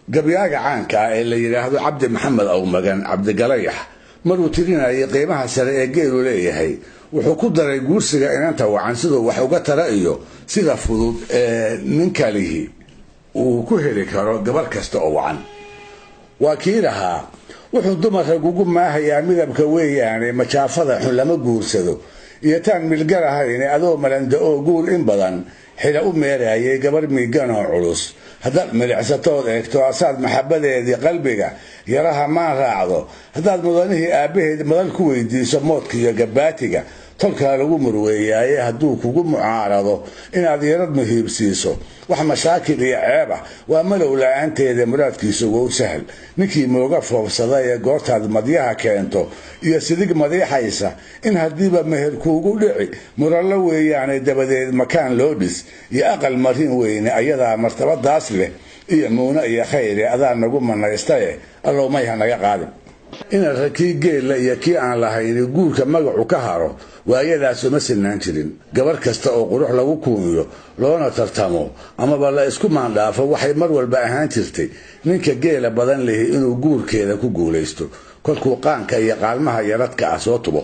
gabyaaga caanka ah ee la yiraahdo Cabdi Maxamed Aw Magan Cabdi Galayax maruu tirinayay qiimaha sare ee geelu leeyahay wuxuu ku daray guursiga inanta wacan sidoo wax uga tara iyo sida fudud ee ninka lihi uu ku heli karo gabar kasta oo wacan waa kiiraha wuxuu dumarka ugu maahayaa midabka weeyaane majaafada xun lama guursado iyo taan milgar ahayn adoo malanda oo guur in badan xila u meerayay gabar miigan oo culus haddaad milicsatood eegto asaad maxabadeedii qalbiga yaraha maan raacdo haddaad mudanihii aabbaheed madal ku weydiiso moodka iyo gabaatiga tolkaa lagu murweeyaaye hadduu kugu mucaarado inaad yarad muhiibsiiso wax mashaakil iyo ceeba waa malow la-aanteeda muraadkiisu wow sahal ninkii mooga foofsada ee goortaad madyaha keento iyo sidig madiixaysa in haddiiba meher kuugu dhici murallo weeyaane dabadeed makaan loo dhis iyo aqal marin weyne ayadaa martabadaas leh iyo muuna iyo khayre adaa nagu manaystaye allow mayha naga qaadin ina rakii geella iyo kii aan lahayn guurka magacu ka haro waayadaas uma sinaan jirin gabar kasta oo qurux lagu kuumiyo loona tartamo amaba la isku maandhaafo waxay mar walba ahaan jirtay ninka geela badan leh inuu guurkeeda ku guulaysto kolkuu qaanka iyo qaalmaha yaradka ah soo tubo